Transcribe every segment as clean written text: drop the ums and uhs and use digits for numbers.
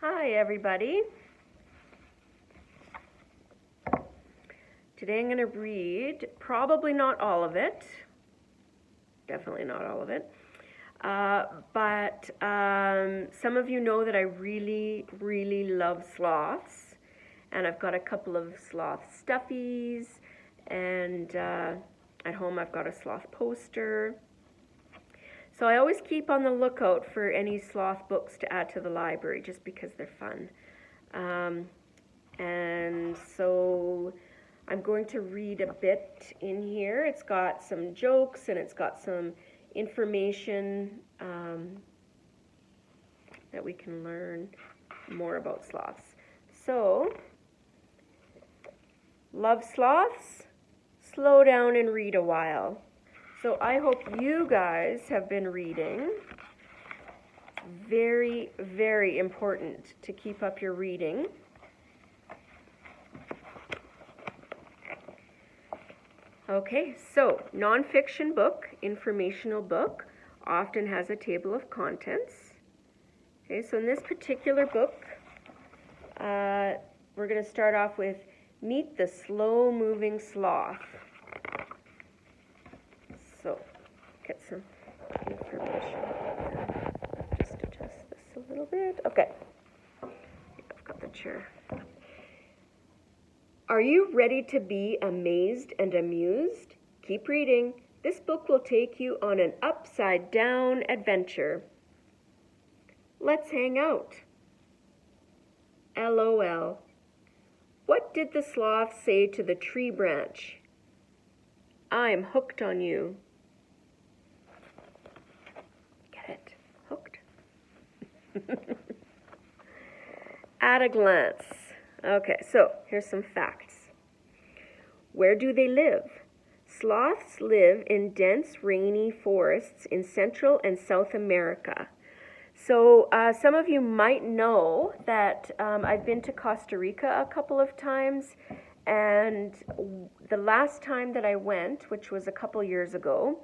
Hi everybody. Today I'm going to read, probably not all of it, definitely not all of it, but some of you know that I really love sloths, and I've got a couple of sloth stuffies, and at home I've got a sloth poster. So I always keep on the lookout for any sloth books to add to the library just because they're fun. And so I'm going to read a bit in here. It's got some jokes and it's got some information that we can learn more about sloths. So, love sloths? Slow down and read a while. So I hope you guys have been reading. Very important to keep up your reading. Okay, so nonfiction book, informational book, often has a table of contents. Okay, so in this particular book, we're going to start off with Meet the Slow-Moving Sloth. So, get some information. Just adjust this a little bit. Okay, I've got the chair. Are you ready to be amazed and amused? Keep reading. This book will take you on an upside-down adventure. Let's hang out. LOL. What did the sloth say to the tree branch? I'm hooked on you. Get it? Hooked? At a glance. Okay, so here's some facts. Where do they live? Sloths live in dense, rainy forests in Central and South America. So some of you might know that I've been to Costa Rica a couple of times, and the last time that I went, which was a couple years ago,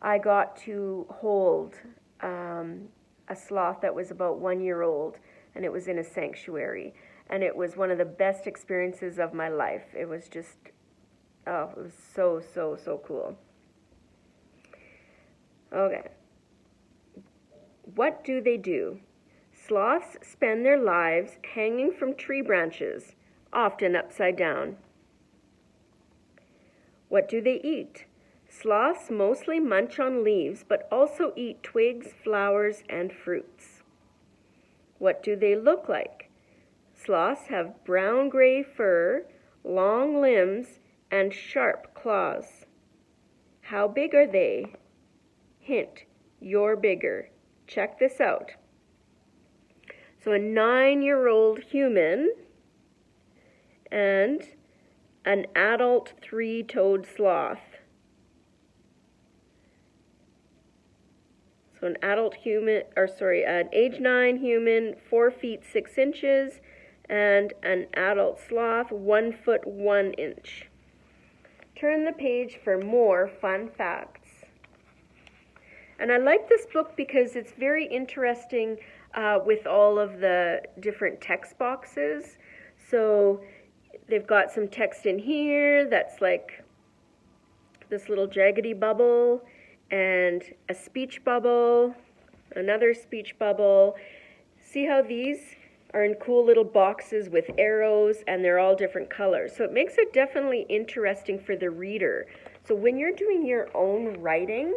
I got to hold a sloth that was about 1 year old, and it was in a sanctuary. And it was one of the best experiences of my life. It was just, oh, it was so cool. Okay. What do they do? Sloths spend their lives hanging from tree branches, often upside down. What do they eat? Sloths mostly munch on leaves, but also eat twigs, flowers, and fruits. What do they look like? Sloths have brown-gray fur, long limbs, and sharp claws. How big are they? Hint, you're bigger. Check this out. So a 9-year-old human and an adult 3-toed sloth. So an age 9 human, 4 feet 6 inches, and an adult sloth, 1 foot 1 inch. Turn the page for more fun facts. And I like this book because it's very interesting with all of the different text boxes. So they've got some text in here that's like this little jaggedy bubble, and a speech bubble, another speech bubble. See how these are in cool little boxes with arrows, and they're all different colors. So it makes it definitely interesting for the reader. So when you're doing your own writing,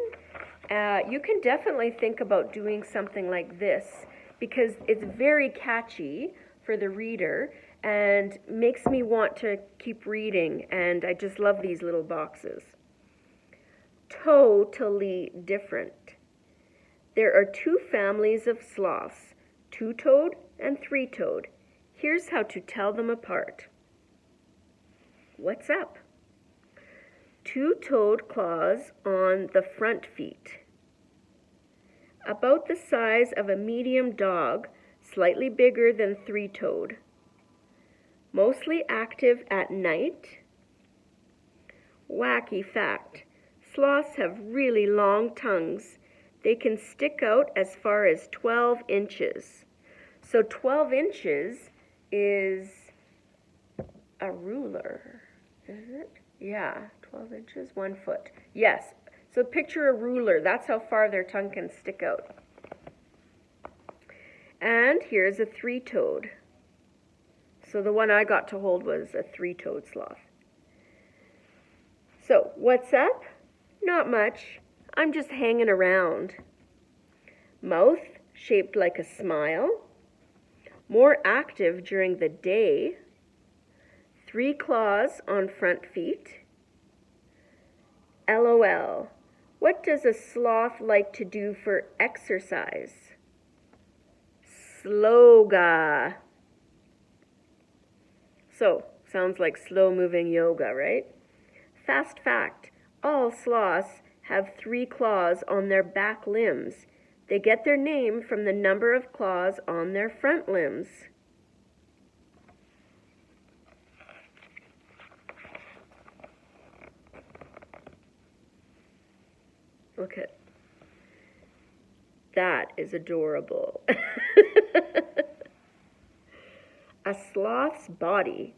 you can definitely think about doing something like this because it's very catchy for the reader and makes me want to keep reading, and I just love these little boxes. Totally different. There are 2 families of sloths, 2-toed and 3-toed. Here's how to tell them apart. What's up? 2-toed claws on the front feet. About the size of a medium dog, slightly bigger than 3-toed. Mostly active at night. Wacky fact. Sloths have really long tongues. They can stick out as far as 12 inches. So 12 inches is a ruler, is it? Yeah, 12 inches, 1 foot. Yes, so picture a ruler. That's how far their tongue can stick out. And here's a three-toed. So the one I got to hold was a three-toed sloth. So what's up? Not much. I'm just hanging around. Mouth shaped like a smile. More active during the day. 3 claws on front feet. LOL. What does a sloth like to do for exercise? Sloga. So, sounds like slow-moving yoga, right? Fast fact, all sloths have 3 claws on their back limbs. They get their name from the number of claws on their front limbs. Look at that, is adorable. A sloth's body.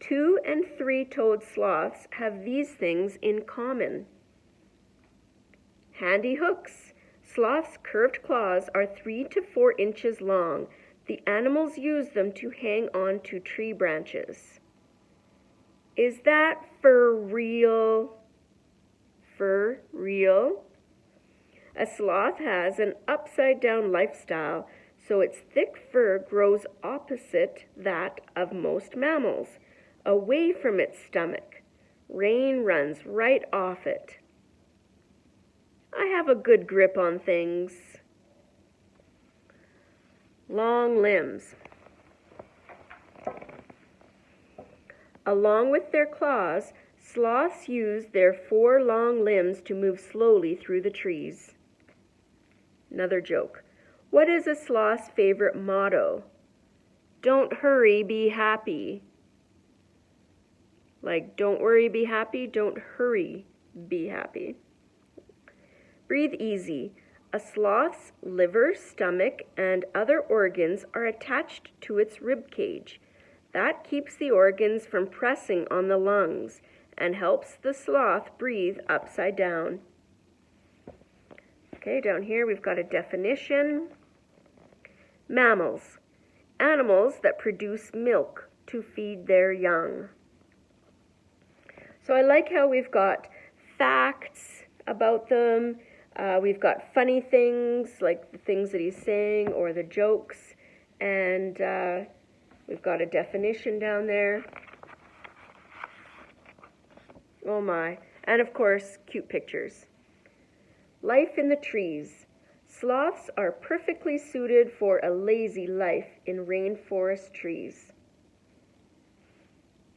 2- and 3-toed sloths have these things in common. Handy hooks. Sloths' curved claws are 3 to 4 inches long. The animals use them to hang on to tree branches. Is that for real? For real? A sloth has an upside-down lifestyle, so its thick fur grows opposite that of most mammals, away from its stomach. Rain runs right off it. I have a good grip on things. Long limbs. Along with their claws, sloths use their 4 long limbs to move slowly through the trees. Another joke. What is a sloth's favorite motto? Don't hurry, be happy. Like, don't worry, be happy. Don't hurry, be happy. Breathe easy. A sloth's liver, stomach, and other organs are attached to its rib cage. That keeps the organs from pressing on the lungs and helps the sloth breathe upside down. Okay, down here we've got a definition. Mammals. Animals that produce milk to feed their young. So I like how we've got facts about them. We've got funny things, like the things that he's saying or the jokes. And we've got a definition down there. Oh my. And of course, cute pictures. Life in the trees. Sloths are perfectly suited for a lazy life in rainforest trees.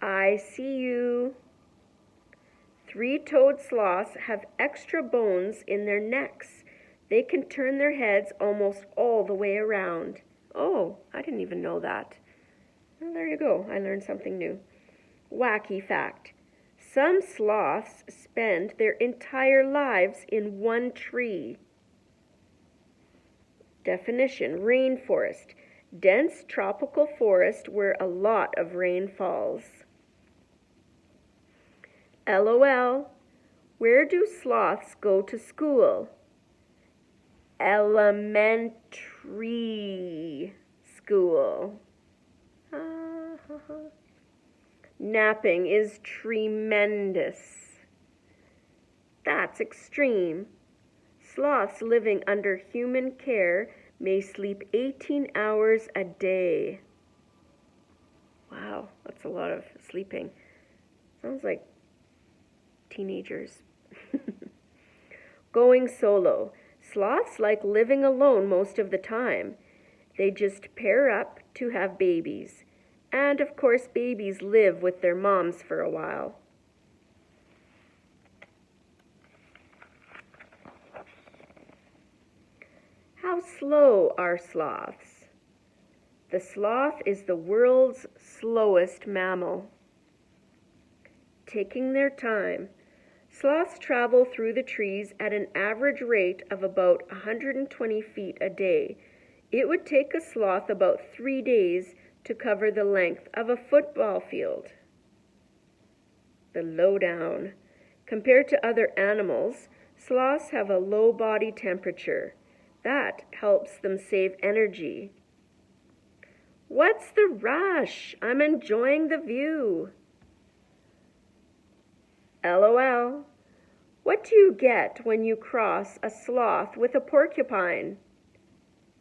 I see you. 3-toed sloths have extra bones in their necks. They can turn their heads almost all the way around. Oh, I didn't even know that. Well, there you go. I learned something new. Wacky fact. Some sloths spend their entire lives in one tree. Definition. Rainforest. Dense tropical forest where a lot of rain falls. LOL. Where do sloths go to school? Elementary school. Napping is tremendous. That's extreme. Sloths living under human care may sleep 18 hours a day. Wow, that's a lot of sleeping. Sounds like teenagers. Going solo. Sloths like living alone most of the time. They just pair up to have babies. And of course, babies live with their moms for a while. How slow are sloths? The sloth is the world's slowest mammal. Taking their time. Sloths travel through the trees at an average rate of about 120 feet a day. It would take a sloth about 3 days to cover the length of a football field. The lowdown. Compared to other animals, sloths have a low body temperature. That helps them save energy. What's the rush? I'm enjoying the view. LOL. What do you get when you cross a sloth with a porcupine?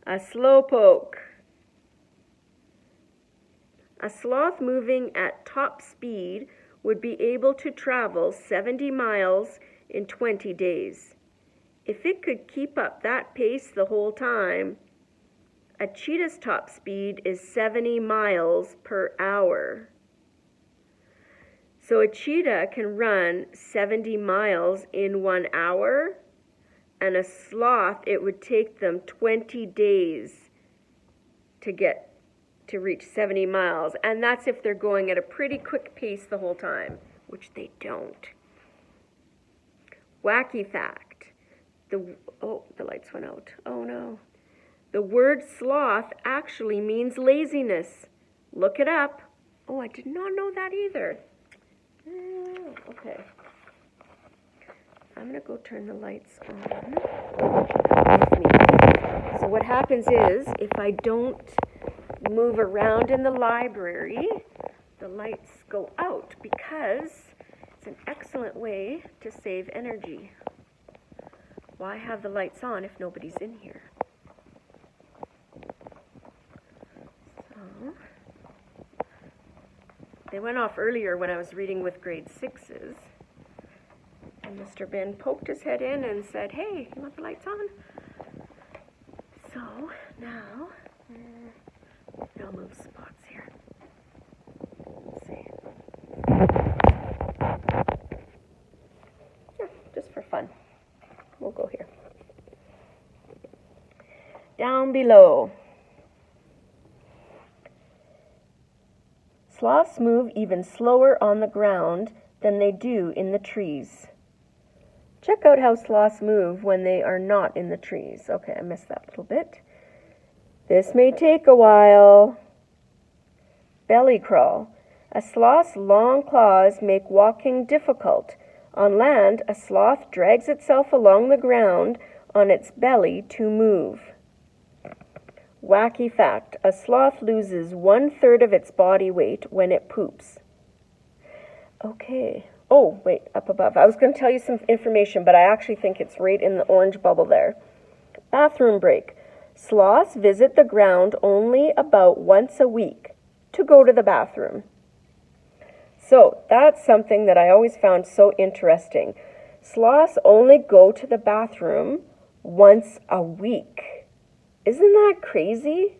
A slowpoke. A sloth moving at top speed would be able to travel 70 miles in 20 days. If it could keep up that pace the whole time, a cheetah's top speed is 70 miles per hour. So a cheetah can run 70 miles in 1 hour, and a sloth, it would take them 20 days to reach 70 miles. And that's if they're going at a pretty quick pace the whole time, which they don't. Wacky fact. The lights went out. Oh no. The word sloth actually means laziness. Look it up. Oh, I did not know that either. Okay. I'm going to go turn the lights on. So what happens is, if I don't move around in the library, the lights go out because it's an excellent way to save energy. Why have the lights on if nobody's in here? So, they went off earlier when I was reading with grade 6s. And Mr. Ben poked his head in and said, "Hey, you want the lights on?" So, now, I'll move spots here. Let's see. Yeah, just for fun. We'll go here. Down below. Sloths move even slower on the ground than they do in the trees. Check out how sloths move when they are not in the trees. Okay, I missed that little bit. This may take a while. Belly crawl. A sloth's long claws make walking difficult. On land, a sloth drags itself along the ground on its belly to move. Wacky fact. A sloth loses 1/3 of its body weight when it poops. Okay. Oh, wait, up above. I was going to tell you some information, but I actually think it's right in the orange bubble there. Bathroom break. Sloths visit the ground only about once a week to go to the bathroom. So that's something that I always found so interesting. Sloths only go to the bathroom once a week. Isn't that crazy?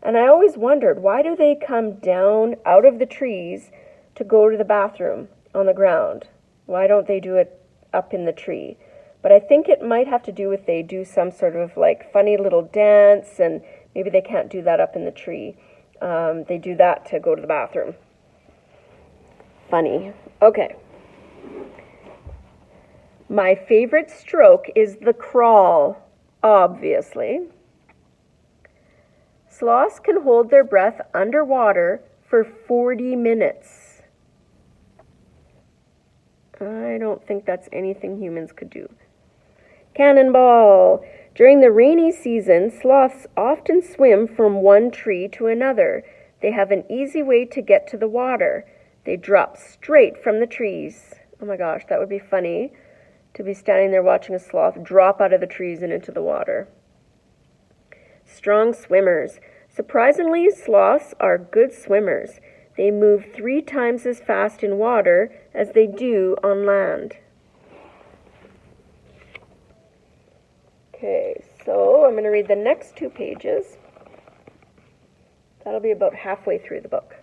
And I always wondered, why do they come down out of the trees to go to the bathroom on the ground? Why don't they do it up in the tree? But I think it might have to do with they do some sort of like funny little dance, and maybe they can't do that up in the tree. They do that to go to the bathroom. Funny. Okay. My favorite stroke is the crawl, obviously. Sloths can hold their breath underwater for 40 minutes. I don't think that's anything humans could do. Cannonball. During the rainy season, sloths often swim from one tree to another. They have an easy way to get to the water. They drop straight from the trees. Oh my gosh, that would be funny to be standing there watching a sloth drop out of the trees and into the water. Strong swimmers. Surprisingly, sloths are good swimmers. They move 3 times as fast in water as they do on land. Okay, so I'm going to read the next 2 pages. That'll be about halfway through the book.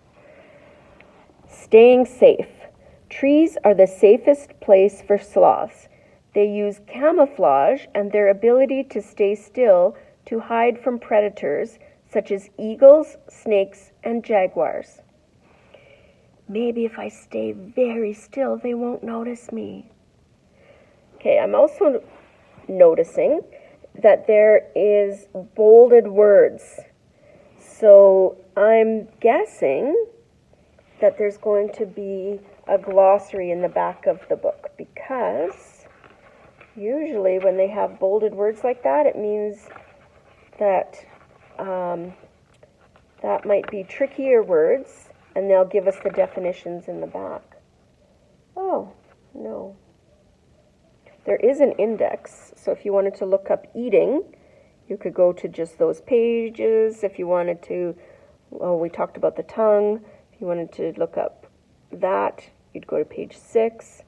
Staying safe. Trees are the safest place for sloths. They use camouflage and their ability to stay still to hide from predators such as eagles, snakes, and jaguars. Maybe if I stay very still, they won't notice me. Okay, I'm also noticing that there is bolded words. So I'm guessing that there's going to be a glossary in the back of the book, because usually when they have bolded words like that, it means that that might be trickier words, and they'll give us the definitions in the back. Oh, no. There is an index, so if you wanted to look up eating, you could go to just those pages. If you wanted to, well, we talked about the tongue. If you wanted to look up that, you'd go to page 6.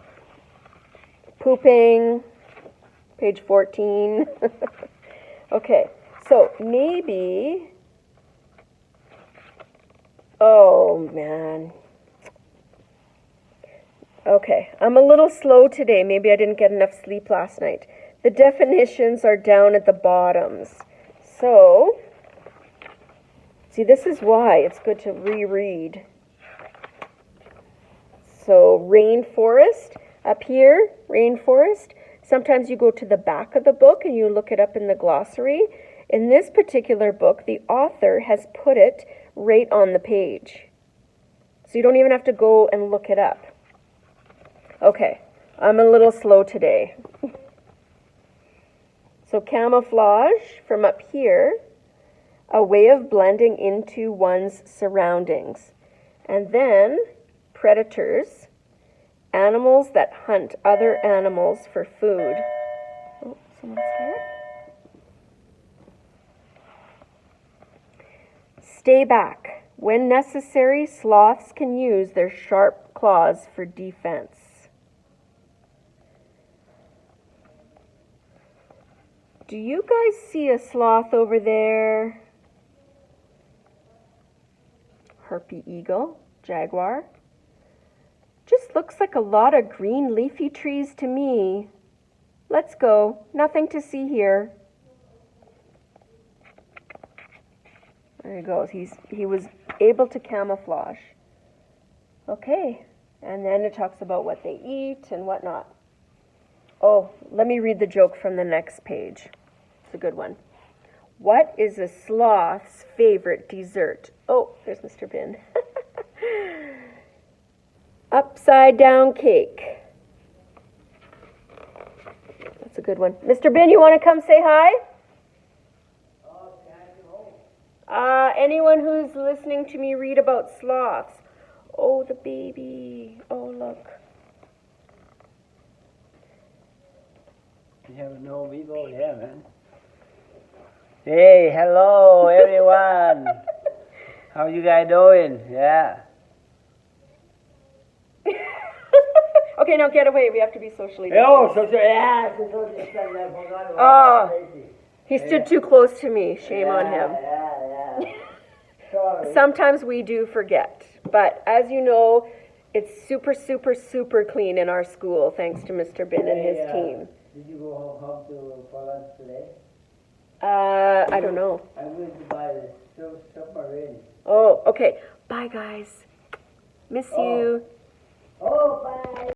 Pooping, page 14. Okay, so maybe, oh man. Okay, I'm a little slow today. Maybe I didn't get enough sleep last night. The definitions are down at the bottoms. So, see, this is why it's good to reread. So, rainforest, up here, rainforest. Sometimes you go to the back of the book and you look it up in the glossary. In this particular book, the author has put it right on the page. So you don't even have to go and look it up. Okay, I'm a little slow today. So camouflage, from up here, a way of blending into one's surroundings. And then predators, animals that hunt other animals for food. Oh, someone's here. Stay back. When necessary, sloths can use their sharp claws for defense. Do you guys see a sloth over there? Harpy eagle, jaguar. Just looks like a lot of green leafy trees to me. Let's go. Nothing to see here. There he goes. He was able to camouflage. Okay. And then it talks about what they eat and whatnot. Oh, let me read the joke from the next page. It's a good one. What is a sloth's favorite dessert? Oh, there's Mr. Bin. Upside down cake. That's a good one. Mr. Bin, you want to come say hi? Anyone who's listening to me read about sloths. Oh, the baby. Oh, look. You have no people, yeah, man. Hey, hello, everyone. How you guys doing? Yeah. Okay, now get away. We have to be socially distant. Oh, Oh, he stood too close to me. Shame on him. Yeah. Sorry. Sometimes we do forget. But as you know, it's super, super, super clean in our school, thanks to Mr. Bin and his team. Did you go home for lunch today? I don't know. I'm going to buy the submarine. Oh, okay. Bye, guys. Miss you. Oh, bye.